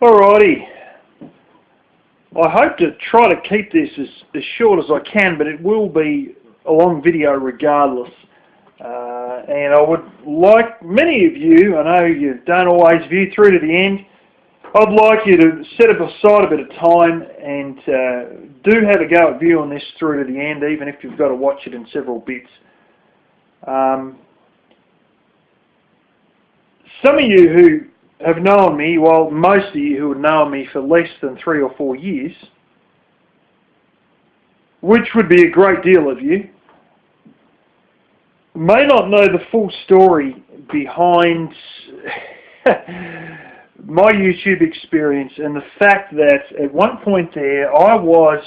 Alrighty, I hope to try to keep this as short as I can, but it will be a long video regardless. And I would like many of you, I know you don't always view through to the end, I'd like you to set aside a bit of time and do have a go at viewing this through to the end, even if you've got to watch it in several bits. Some of you who have known me, well, most of you who have known me for less than 3 or 4 years, which would be a great deal of you, may not know the full story behind my YouTube experience and the fact that at one point there I was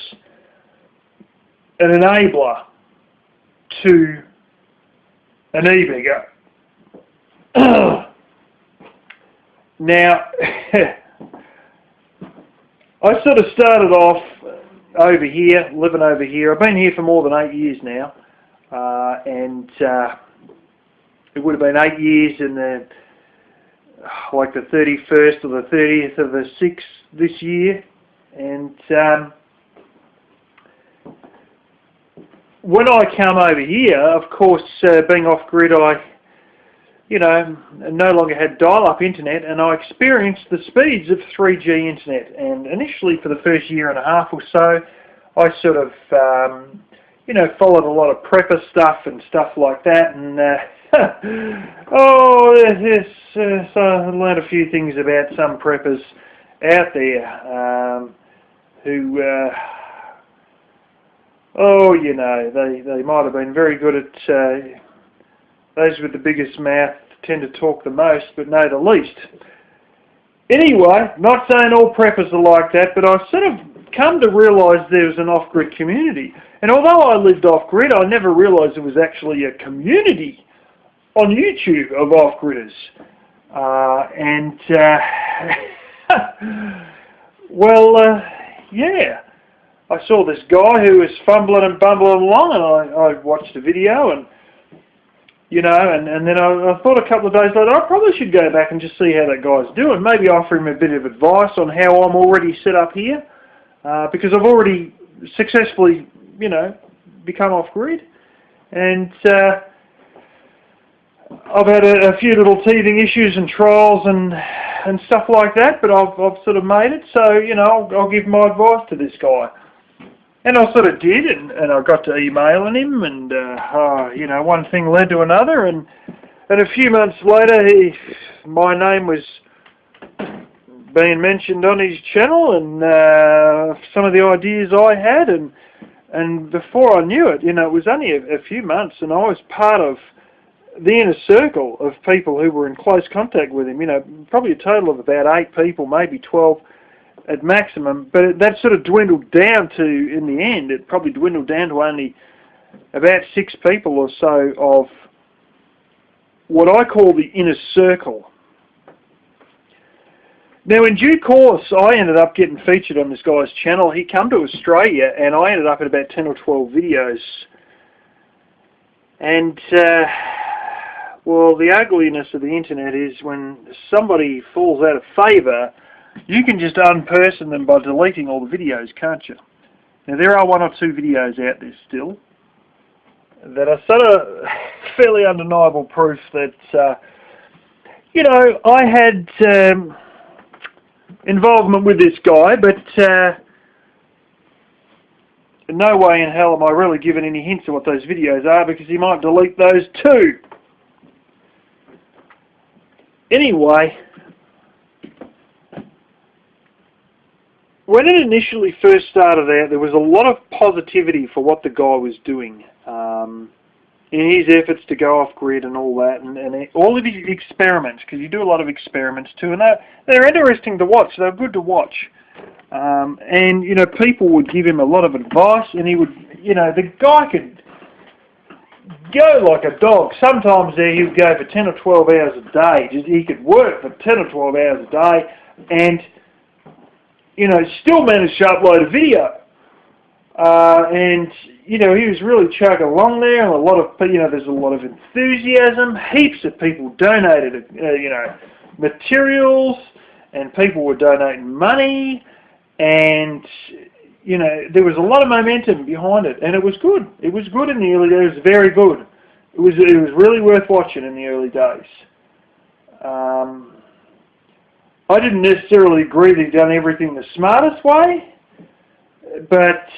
an enabler to an e-bigger. Now, I sort of started off over here, living over here. I've been here for more than 8 years now, and it would have been 8 years in the like the 31st or the 30th of the 6th this year. And when I come over here, of course, being off-grid, I no longer had dial-up internet, and I experienced the speeds of 3G internet. And initially, for the first year and a half or so, I sort of, followed a lot of prepper stuff and stuff like that. And so I learned a few things about some preppers out there who, they might have been very good at. Those with the biggest mouth tend to talk the most, but know the least. Anyway, not saying all preppers are like that, but I've sort of come to realise there's an off-grid community. And although I lived off-grid, I never realised there was actually a community on YouTube of off-gridders. Yeah. I saw this guy who was fumbling and bumbling along, and I watched the video, and and then I thought a couple of days later, I probably should go back and just see how that guy's doing. Maybe offer him a bit of advice on how I'm already set up here, because I've already successfully, become off-grid. And I've had a few little teething issues and trials and stuff like that, but I've sort of made it. So, I'll give my advice to this guy. And I sort of did, and I got to emailing him, and one thing led to another, and a few months later, my name was being mentioned on his channel, and some of the ideas I had, and before I knew it, it was only a few months, and I was part of the inner circle of people who were in close contact with him. Probably a total of about 8 people, maybe 12. At maximum, but that sort of dwindled down to, in the end, it probably dwindled down to only about 6 people or so of what I call the inner circle. Now, in due course, I ended up getting featured on this guy's channel. He came to Australia, and I ended up in about 10 or 12 videos. And, the ugliness of the internet is when somebody falls out of favour, you can just unperson them by deleting all the videos, can't you? Now, there are 1 or 2 videos out there still that are sort of fairly undeniable proof that, I had involvement with this guy, but in no way in hell am I really giving any hints of what those videos are, because he might delete those too. Anyway, when it initially first started out, there was a lot of positivity for what the guy was doing in his efforts to go off-grid and all that, and all of his experiments, because you do a lot of experiments too, and they're interesting to watch. They're good to watch. And, people would give him a lot of advice, and he would, the guy could go like a dog. Sometimes he would go for 10 or 12 hours a day. He could work for 10 or 12 hours a day, and still managed to upload a video. And, he was really chugging along there, and a lot of, there's a lot of enthusiasm. Heaps of people donated, materials, and people were donating money, and you know, there was a lot of momentum behind it, and it was good. It was good in the early days. It was very good. It was really worth watching in the early days. I didn't necessarily agree that he'd done everything the smartest way, but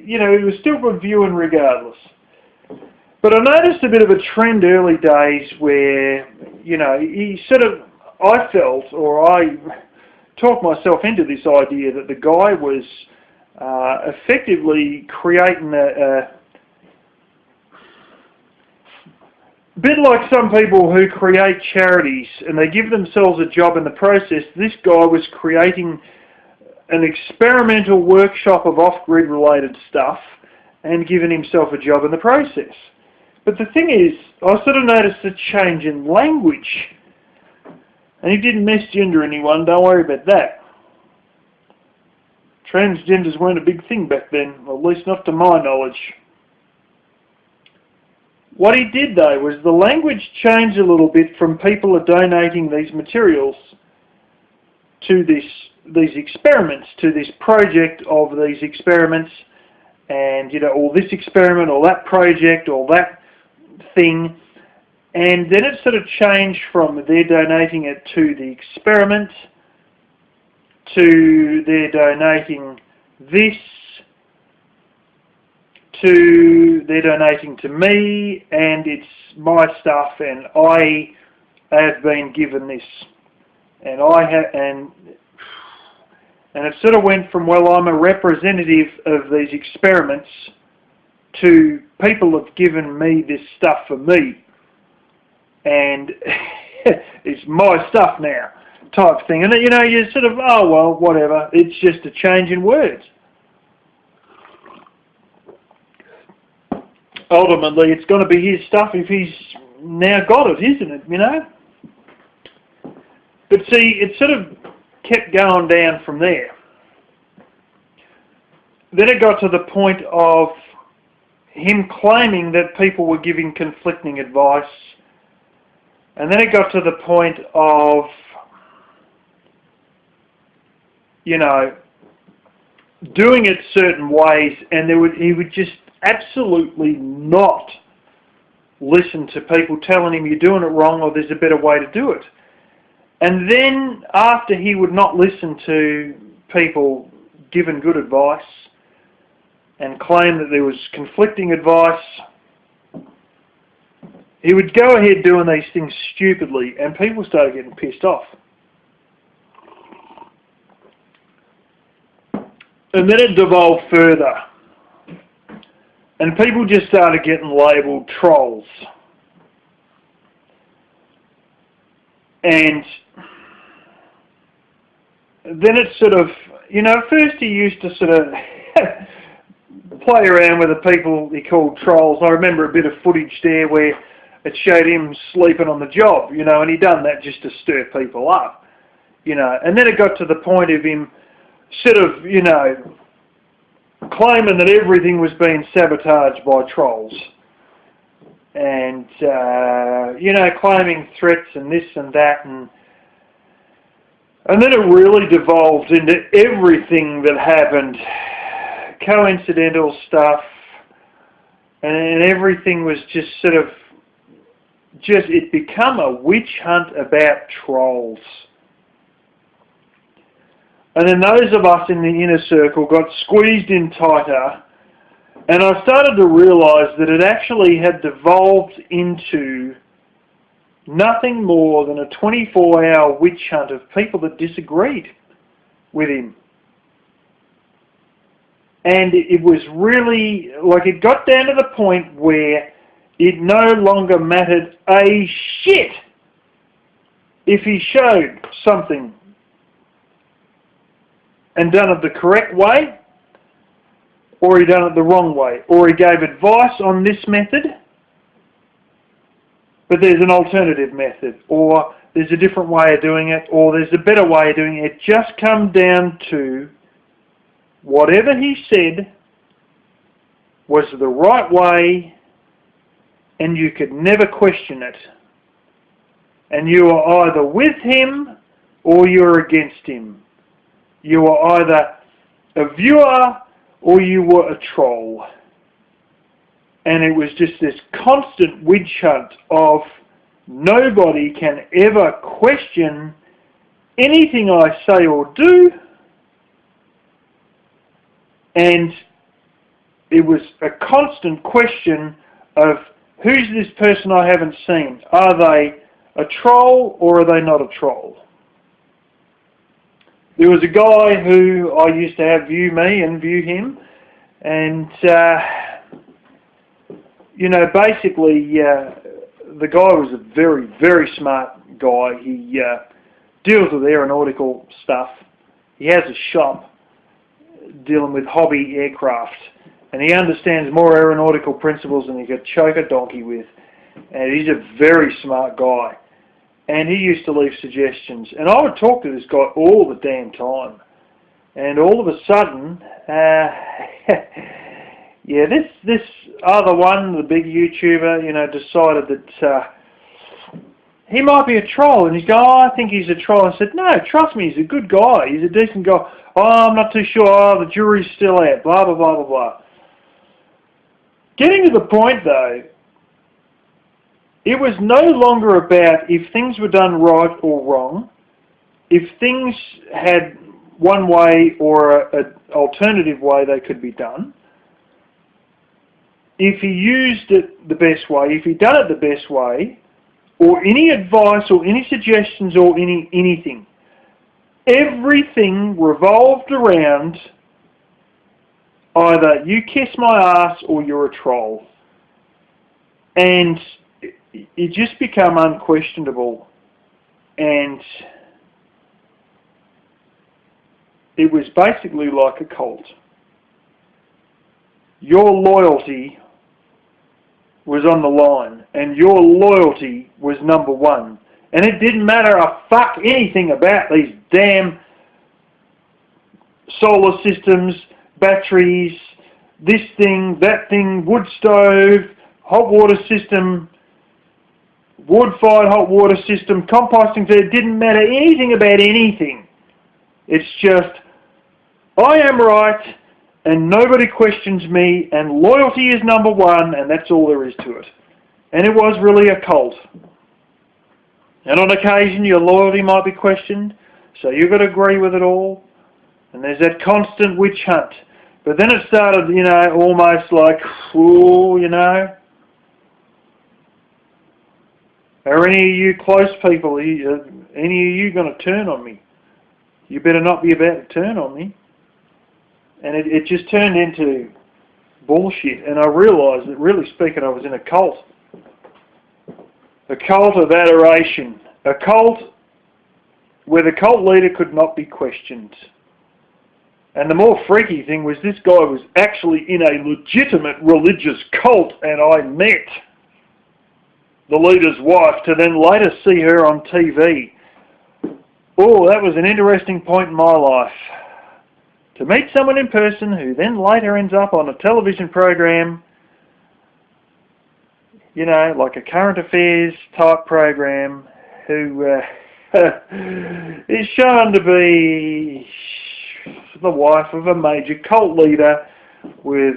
you know, it was still good viewing regardless. But I noticed a bit of a trend early days where, you know, he sort of, I felt, or I talked myself into this idea that the guy was effectively creating a bit like some people who create charities and they give themselves a job in the process. This guy was creating an experimental workshop of off-grid related stuff and giving himself a job in the process. But the thing is, I sort of noticed a change in language. And he didn't misgender anyone, don't worry about that. Transgenders weren't a big thing back then, or at least not to my knowledge. What he did though was the language changed a little bit from people are donating these materials to these experiments, to this project of these experiments, and you know, or this experiment or that project or that thing. And then it sort of changed from they're donating it to the experiment to they're donating this to they're donating to me and it's my stuff and I have been given this and I have and it sort of went from, well, I'm a representative of these experiments to people have given me this stuff for me. And it's my stuff now, type thing. And you know, you sort of, oh well, whatever. It's just a change in words. Ultimately, it's going to be his stuff if he's now got it, isn't it? You know. But see, it sort of kept going down from there. Then it got to the point of him claiming that people were giving conflicting advice. And then it got to the point of, you know, doing it certain ways, and he would just absolutely not listen to people telling him you're doing it wrong or there's a better way to do it. And then after he would not listen to people giving good advice and claim that there was conflicting advice, he would go ahead doing these things stupidly, and people started getting pissed off. And then it devolved further. And people just started getting labelled trolls. And then it sort of, you know, at first he used to sort of play around with the people he called trolls. I remember a bit of footage there where it showed him sleeping on the job, you know, and he done that just to stir people up, you know. And then it got to the point of him sort of, you know, claiming that everything was being sabotaged by trolls. And, you know, claiming threats and this and that. And then it really devolved into everything that happened. Coincidental stuff. And everything was just sort of, it become a witch hunt about trolls. And then those of us in the inner circle got squeezed in tighter, and I started to realise that it actually had devolved into nothing more than a 24-hour witch hunt of people that disagreed with him. And it was really, like, it got down to the point where it no longer mattered a shit if he showed something and done it the correct way, or he done it the wrong way, or he gave advice on this method, but there's an alternative method, or there's a different way of doing it, or there's a better way of doing it. It just come down to whatever he said was the right way, and you could never question it. And you were either with him or you're against him. You were either a viewer or you were a troll. And it was just this constant witch hunt of nobody can ever question anything I say or do. And it was a constant question of, who's this person I haven't seen? Are they a troll or are they not a troll? There was a guy who I used to have view me and view him, and you know, basically the guy was a very, very smart guy. He deals with aeronautical stuff. He has a shop dealing with hobby aircraft, and he understands more aeronautical principles than you could choke a donkey with. And he's a very smart guy. And he used to leave suggestions. And I would talk to this guy all the damn time. And all of a sudden, yeah, this other one, the big YouTuber, you know, decided that he might be a troll. And he's going, oh, I think he's a troll. I said, no, trust me, he's a good guy. He's a decent guy. Oh, I'm not too sure. Oh, the jury's still out. Blah, blah, blah, blah, blah. Getting to the point, though, it was no longer about if things were done right or wrong, if things had one way or an alternative way they could be done. If he used it the best way, if he'd done it the best way, or any advice or any suggestions or anything, everything revolved around either you kiss my ass or you're a troll. And it just became unquestionable, and it was basically like a cult. Your loyalty was on the line, and your loyalty was number one. And it didn't matter a fuck anything about these damn solar systems, batteries, this thing, that thing, wood stove, hot water system, wood-fired hot water system, composting. It didn't matter anything about anything. It's just, I am right, and nobody questions me, and loyalty is number one, and that's all there is to it. And it was really a cult. And on occasion, your loyalty might be questioned, so you've got to agree with it all. And there's that constant witch hunt. But then it started, you know, almost like, ooh, you know, are any of you close people, any of you going to turn on me? You better not be about to turn on me. And it just turned into bullshit. And I realised that, really speaking, I was in a cult. A cult of adoration. A cult where the cult leader could not be questioned. And the more freaky thing was, this guy was actually in a legitimate religious cult, and I met the leader's wife to then later see her on TV. Oh, that was an interesting point in my life. To meet someone in person who then later ends up on a television program, you know, like a current affairs type program, who is shown to be the wife of a major cult leader with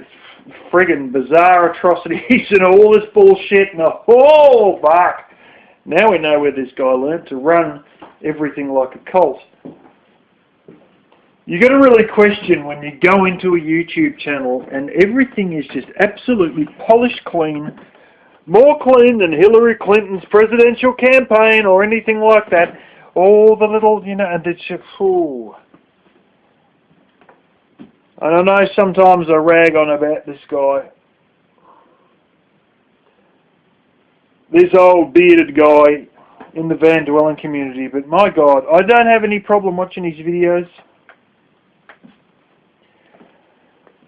friggin' bizarre atrocities and all this bullshit. And oh, fuck. Now we know where this guy learned to run everything like a cult. You got to really question when you go into a YouTube channel and everything is just absolutely polished clean, more clean than Hillary Clinton's presidential campaign or anything like that. All the little, you know, and it's just, ooh. And I know sometimes I rag on about this guy. This old bearded guy in the van dwelling community, but my God, I don't have any problem watching his videos.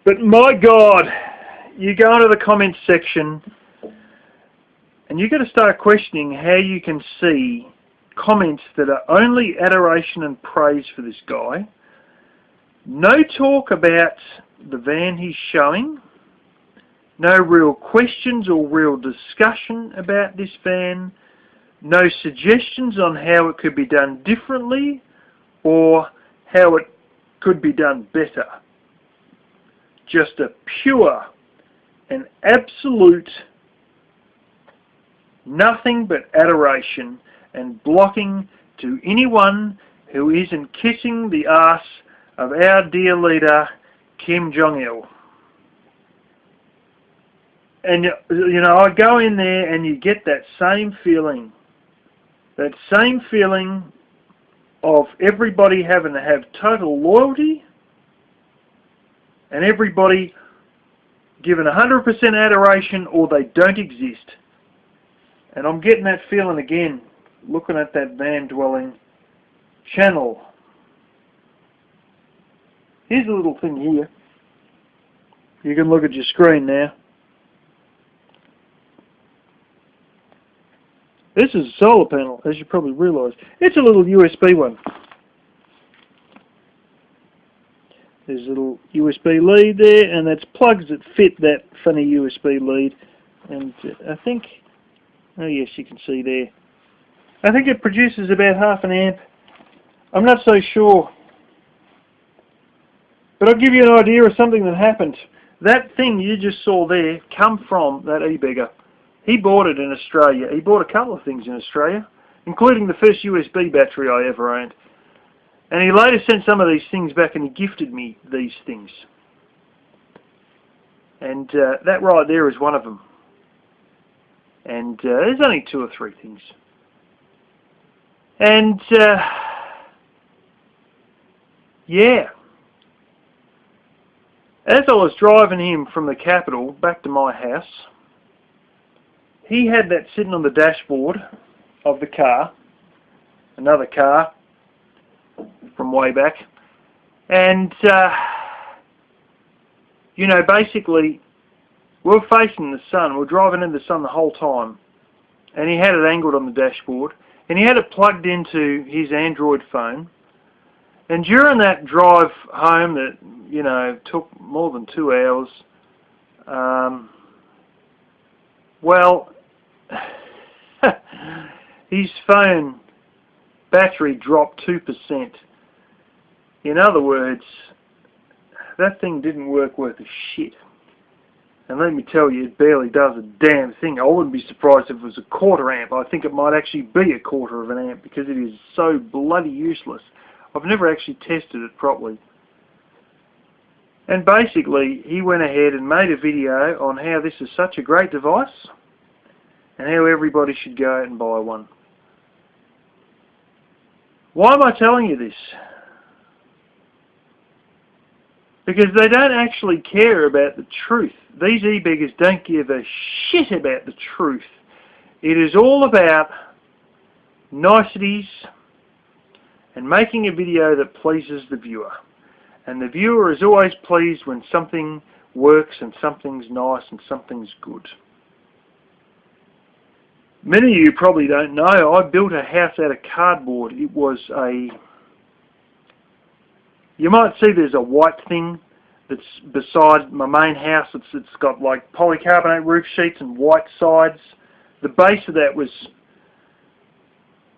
But my God, you go into the comments section and you've got to start questioning how you can see comments that are only adoration and praise for this guy. No talk about the van he's showing. No real questions or real discussion about this van. No suggestions on how it could be done differently or how it could be done better. Just a pure and absolute nothing but adoration and blocking to anyone who isn't kissing the ass of our dear leader, Kim Jong-il. And, you know, I go in there and you get that same feeling of everybody having to have total loyalty and everybody given 100% adoration or they don't exist. And I'm getting that feeling again, looking at that van-dwelling channel. Here's a little thing here. You can look at your screen now. This is a solar panel, as you probably realise. It's a little USB one. There's a little USB lead there, and that's plugs that fit that funny USB lead. And I think, oh yes, you can see there. I think it produces about 0.5 amp. I'm not so sure. But I'll give you an idea of something that happened. That thing you just saw there come from that e-beggar. He bought it in Australia. He bought a couple of things in Australia, including the first USB battery I ever owned. And he later sent some of these things back and he gifted me these things. And that right there is one of them. And there's only 2 or 3 things. And yeah. As I was driving him from the capital back to my house, he had that sitting on the dashboard of the car, another car from way back, and you know, basically we were facing the sun, we were driving in the sun the whole time, and he had it angled on the dashboard, and he had it plugged into his Android phone, and during that drive home that, you know, took more than 2 hours, well, his phone battery dropped 2%. In other words, that thing didn't work worth a shit. And let me tell you, it barely does a damn thing. I wouldn't be surprised if it was a 1/4 amp. I think it might actually be a 1/4 of an amp because it is so bloody useless. I've never actually tested it properly. And basically, he went ahead and made a video on how this is such a great device and how everybody should go out and buy one. Why am I telling you this? Because they don't actually care about the truth. These e-beggars don't give a shit about the truth. It is all about niceties and making a video that pleases the viewer. And the viewer is always pleased when something works and something's nice and something's good. Many of you probably don't know, I built a house out of cardboard. It was a... You might see there's a white thing that's beside my main house. It's got like polycarbonate roof sheets and white sides. The base of that was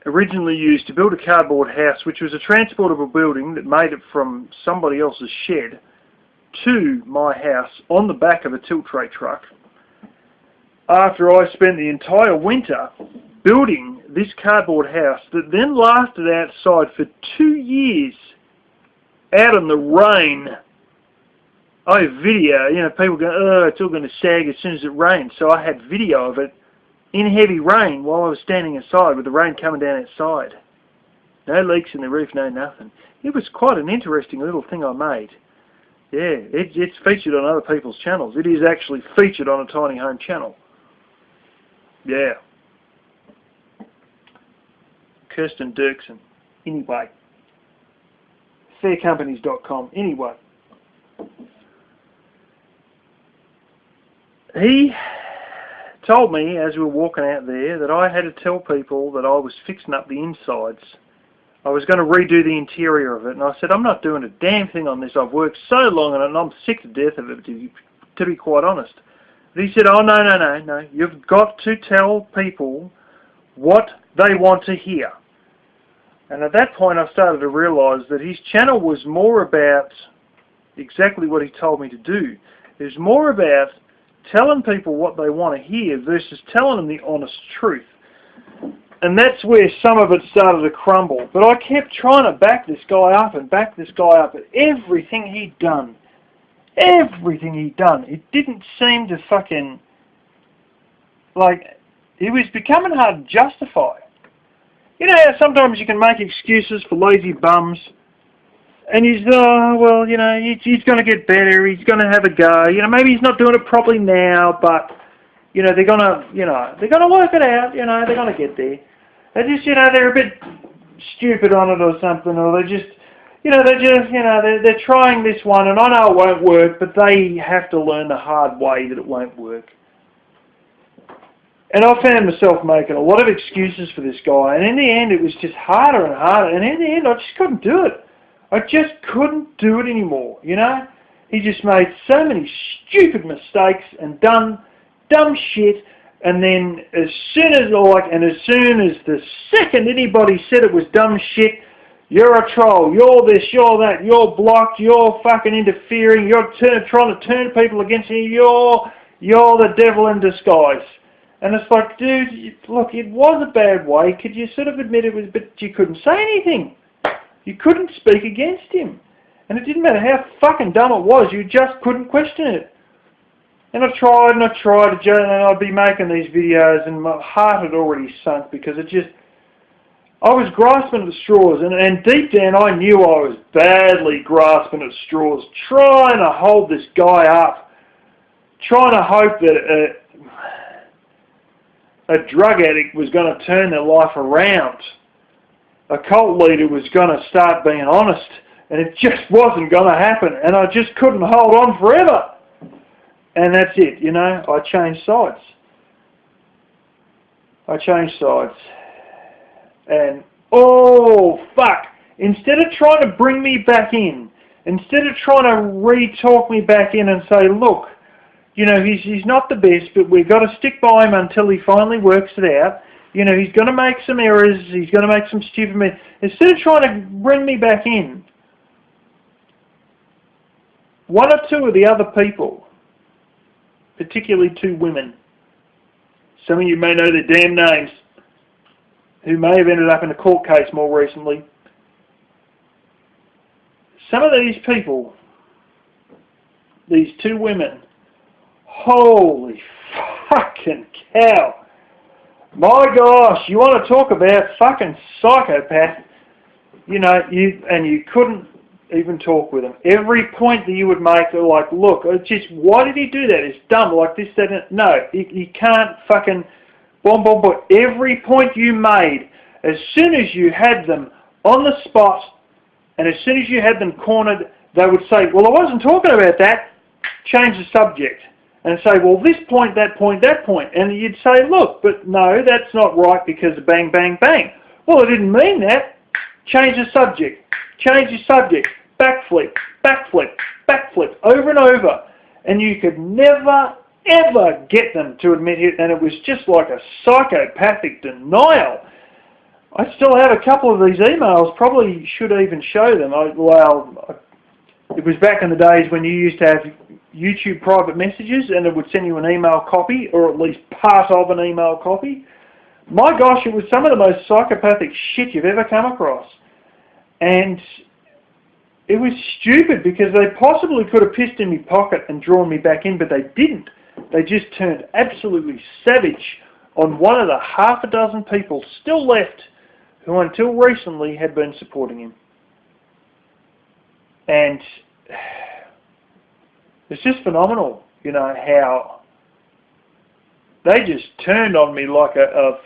originally used to build a cardboard house, which was a transportable building that made it from somebody else's shed to my house on the back of a tilt tray truck. After I spent the entire winter building this cardboard house that then lasted outside for 2 years out in the rain. I have video, you know, people go, oh, it's all going to sag as soon as it rains. So I had video of it in heavy rain while I was standing inside with the rain coming down outside. No leaks in the roof, no nothing. It was quite an interesting little thing I made. Yeah, it's featured on other people's channels. It is actually featured on a Tiny Home channel. Yeah. Kirsten Dirksen. Anyway. Faircompanies.com. Anyway. He told me as we were walking out there that I had to tell people that I was fixing up the insides. I was going to redo the interior of it, and I said, I'm not doing a damn thing on this. I've worked so long on it and I'm sick to death of it, to be quite honest. But he said, oh no, you've got to tell people what they want to hear. And at that point I started to realise that his channel was more about exactly what he told me to do. It was more about telling people what they want to hear versus telling them the honest truth. And that's where some of it started to crumble. But I kept trying to back this guy up and back this guy up at everything he'd done. Everything he'd done. It didn't seem to fucking... Like, it was becoming hard to justify. You know how sometimes you can make excuses for lazy bums? And he's, oh, well, you know, he's going to get better, he's going to have a go. You know, maybe he's not doing it properly now, but, you know, they're going to work it out, you know, they're going to get there. They just, you know, they're a bit stupid on it or something, or they're just, they're trying this one, and I know it won't work, but they have to learn the hard way that it won't work. And I found myself making a lot of excuses for this guy, and in the end it was just harder and harder, and in the end I just couldn't do it. I just couldn't do it anymore, you know? He just made so many stupid mistakes and done dumb shit, and then as soon as the second anybody said it was dumb shit, you're a troll, you're this, you're that, you're blocked, you're fucking interfering, you're trying to turn people against you, you're the devil in disguise. And it's like, dude, look, it was a bad way. Could you sort of admit it was, but you couldn't say anything. You couldn't speak against him. And it didn't matter how fucking dumb it was, you just couldn't question it. And I tried, and I'd be making these videos, and my heart had already sunk because I was grasping at the straws, and deep down I knew I was badly grasping at straws, trying to hold this guy up, trying to hope that a drug addict was going to turn their life around. A cult leader was going to start being honest, and it just wasn't going to happen, and I just couldn't hold on forever. And that's it, you know, I changed sides. And, oh, fuck, instead of trying to bring me back in, instead of trying to re-talk me back in and say, look, you know, he's not the best, but we've got to stick by him until he finally works it out. You know, he's going to make some errors, he's going to make some stupid mistakes. Instead of trying to bring me back in, one or two of the other people, particularly two women, some of you may know their damn names, who may have ended up in a court case more recently. Some of these people, these two women, holy fucking cow. My gosh, you want to talk about fucking psychopath. You know, you couldn't even talk with them. Every point that you would make, they're like, look, it's just, why did he do that? It's dumb, like this, that, and no, you can't fucking bomb. Every point you made, as soon as you had them on the spot, and as soon as you had them cornered, they would say, well, I wasn't talking about that. Change the subject. And say, well, this point, that point, that point. And you'd say, look, but no, that's not right because of bang, bang, bang. Well, I didn't mean that. Change the subject. Change the subject. Backflip, backflip, backflip, over and over. And you could never, ever get them to admit it. And it was just like a psychopathic denial. I still have a couple of these emails, probably should even show them. It was back in the days when you used to have YouTube private messages and it would send you an email copy, or at least part of an email copy. My gosh, it was some of the most psychopathic shit you've ever come across. And it was stupid because they possibly could have pissed in my pocket and drawn me back in, but they didn't. They just turned absolutely savage on one of the half a dozen people still left who until recently had been supporting him. And it's just phenomenal, you know, how they just turned on me like a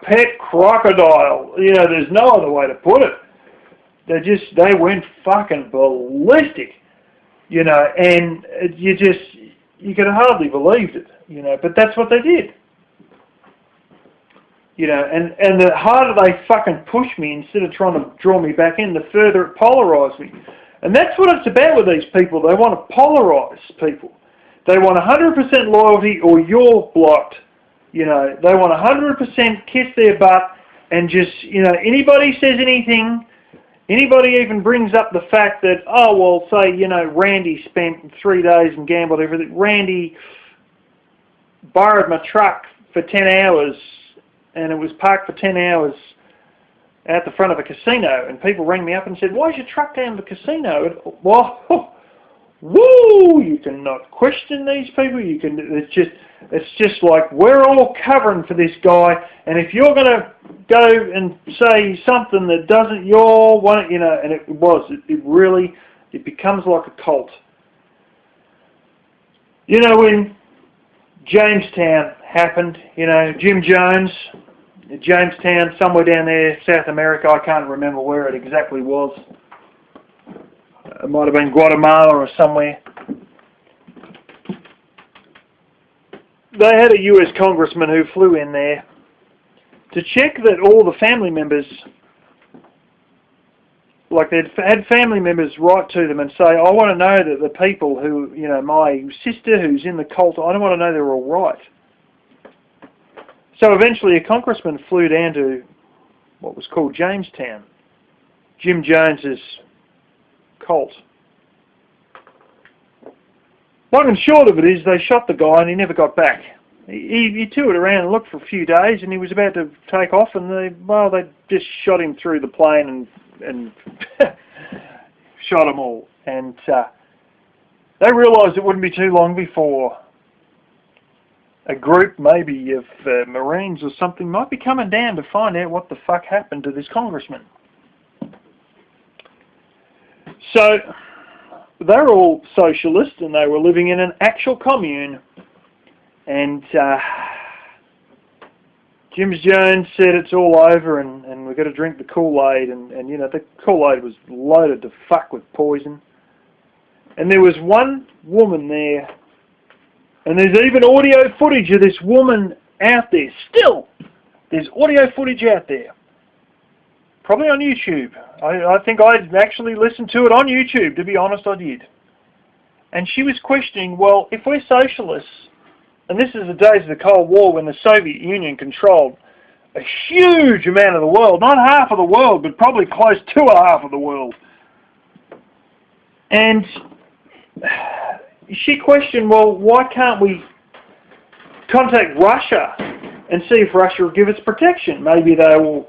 pet crocodile. You know, there's no other way to put it. They went fucking ballistic, you know, and you could hardly believe it, you know, but that's what they did. You know, and the harder they fucking push me instead of trying to draw me back in, the further it polarised me. And that's what it's about with these people. They want to polarise people. They want 100% loyalty or you're blocked. You know, they want 100% kiss their butt and just, you know, anybody says anything, anybody even brings up the fact that, oh, well, say, you know, Randy spent 3 days and gambled everything. Randy borrowed my truck for 10 hours and it was parked for 10 hours out the front of a casino, and people rang me up and said, why is your truck down the casino? And, well, woo! You cannot question these people. You can. It's just like we're all covering for this guy, and if you're going to go and say something that doesn't your want, you know, and it really becomes like a cult. You know, when Jamestown happened, you know, Jim Jones, Jamestown, somewhere down there, South America, I can't remember where it exactly was. It might have been Guatemala or somewhere. They had a US congressman who flew in there to check that all the family members, like they'd had family members write to them and say, I want to know that the people who, you know, my sister who's in the cult, I want to know they're all right. So eventually a congressman flew down to what was called Jamestown, Jim Jones's cult. Long and short of it is they shot the guy and he never got back. He toured around and looked for a few days and he was about to take off and they just shot him through the plane and shot them all. And they realised it wouldn't be too long before a group maybe of Marines or something might be coming down to find out what the fuck happened to this congressman. So they're all socialists and they were living in an actual commune, and Jim Jones said it's all over and we've got to drink the Kool-Aid, and you know, the Kool-Aid was loaded to fuck with poison. And there was one woman there, and there's even audio footage of this woman out there. Still, there's audio footage out there. Probably on YouTube. I think I'd actually listened to it on YouTube, to be honest, I did. And she was questioning, well, if we're socialists, and this is the days of the Cold War when the Soviet Union controlled a huge amount of the world, not half of the world, but probably close to a half of the world. And she questioned, well, why can't we contact Russia and see if Russia will give us protection? Maybe they will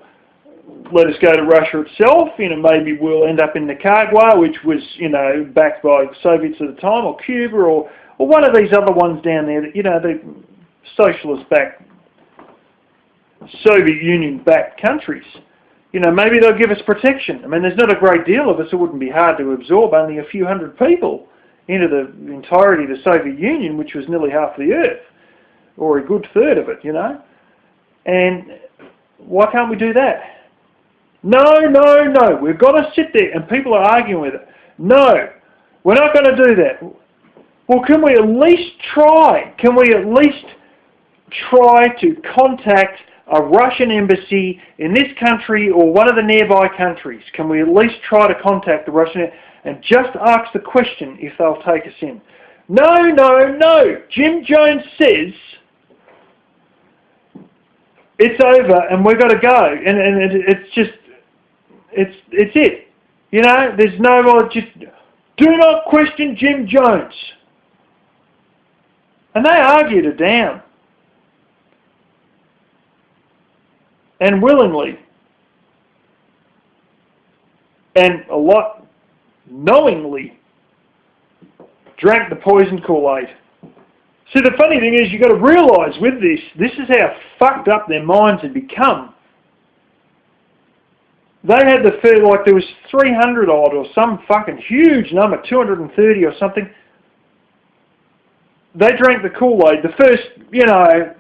let us go to Russia itself, you know, maybe we'll end up in Nicaragua, which was, you know, backed by Soviets at the time, or Cuba, or one of these other ones down there, that, you know, the socialist-backed, Soviet Union-backed countries. You know, maybe they'll give us protection. I mean, there's not a great deal of us. It wouldn't be hard to absorb only a few hundred people into the entirety of the Soviet Union, which was nearly half the earth, or a good third of it, you know. And why can't we do that? No, we've got to sit there, and people are arguing with it. No, we're not going to do that. Well, can we at least try? Can we at least try to contact a Russian embassy in this country or one of the nearby countries? Can we at least try to contact the Russian and just ask the question if they'll take us in? No. Jim Jones says it's over and we've got to go. And it's just, it's it. You know, there's no more, just do not question Jim Jones. And they argued it down. And willingly. And a lot knowingly drank the poison Kool-Aid. See, the funny thing is, you've got to realise with this is how fucked up their minds had become. They had the fear, like there was 300 odd or some fucking huge number, 230 or something. They drank the Kool-Aid. The first, you know,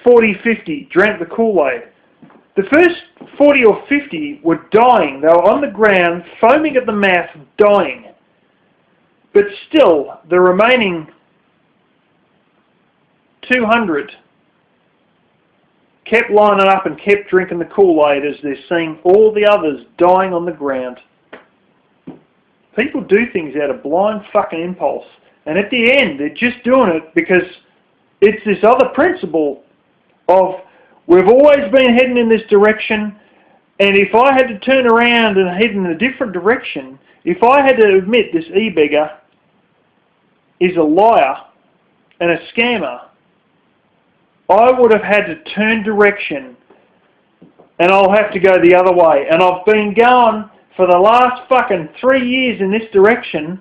40, 50 drank the Kool-Aid. The first 40 or 50 were dying. They were on the ground, foaming at the mouth, dying. But still, the remaining 200 kept lining up and kept drinking the Kool-Aid as they're seeing all the others dying on the ground. People do things out of blind fucking impulse. And at the end, they're just doing it because it's this other principle of we've always been heading in this direction, and if I had to turn around and head in a different direction, if I had to admit this e-beggar is a liar and a scammer, I would have had to turn direction, and I'll have to go the other way. And I've been going for the last fucking 3 years in this direction,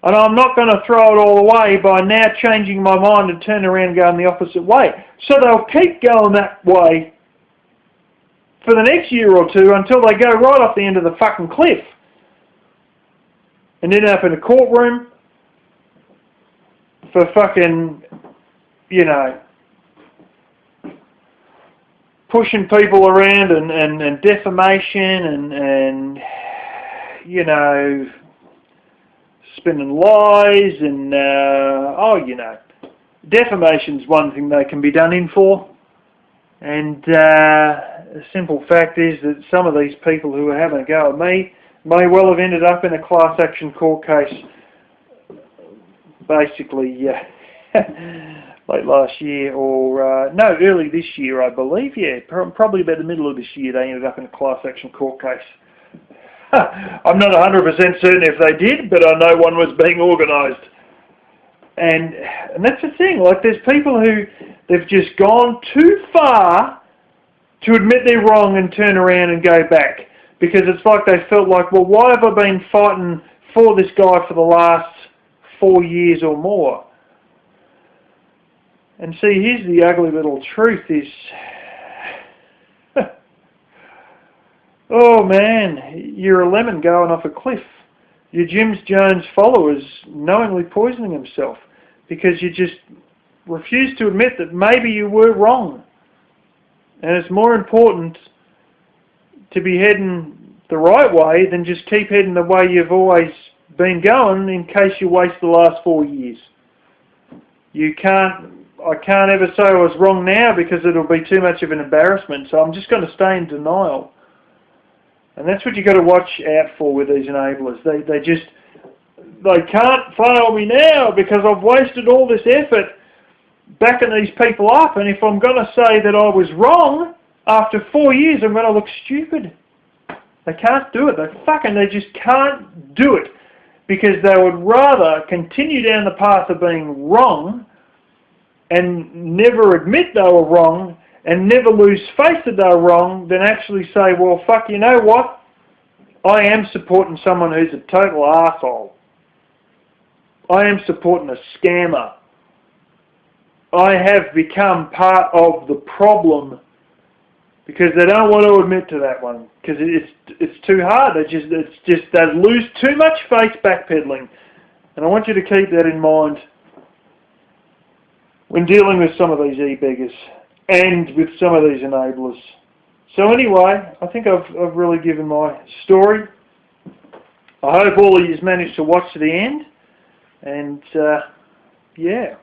and I'm not going to throw it all away by now changing my mind and turn around and going the opposite way. So they'll keep going that way for the next year or two until they go right off the end of the fucking cliff. And end up in a courtroom for fucking, you know, pushing people around and defamation and you know, spinning lies and, you know, defamation's one thing they can be done in for. And the simple fact is that some of these people who are having a go at me may well have ended up in a class action court case basically late last year or, no, early this year I believe, yeah, probably about the middle of this year they ended up in a class action court case. I'm not 100% certain if they did, but I know one was being organised. And that's the thing, like there's people who, they've just gone too far to admit they're wrong and turn around and go back. Because it's like they felt like, well, why have I been fighting for this guy for the last 4 years or more? And see, here's the ugly little truth is, oh man, you're a lemon going off a cliff. You're Jim Jones' followers knowingly poisoning himself because you just refuse to admit that maybe you were wrong. And it's more important to be heading the right way than just keep heading the way you've always been going in case you waste the last 4 years. I can't ever say I was wrong now because it'll be too much of an embarrassment, so I'm just going to stay in denial. And that's what you've got to watch out for with these enablers. They can't fail me now because I've wasted all this effort backing these people up, and if I'm going to say that I was wrong after 4 years, I'm going to look stupid. They can't do it. They just can't do it because they would rather continue down the path of being wrong and never admit they were wrong and never lose faith that they're wrong than actually say, well, fuck, you know what? I am supporting someone who's a total arsehole. I am supporting a scammer. I have become part of the problem because they don't want to admit to that one because it's too hard. They lose too much faith backpedaling. And I want you to keep that in mind when dealing with some of these e-beggars and with some of these enablers. So anyway, I think I've really given my story. I hope all of you managed to watch to the end. And yeah.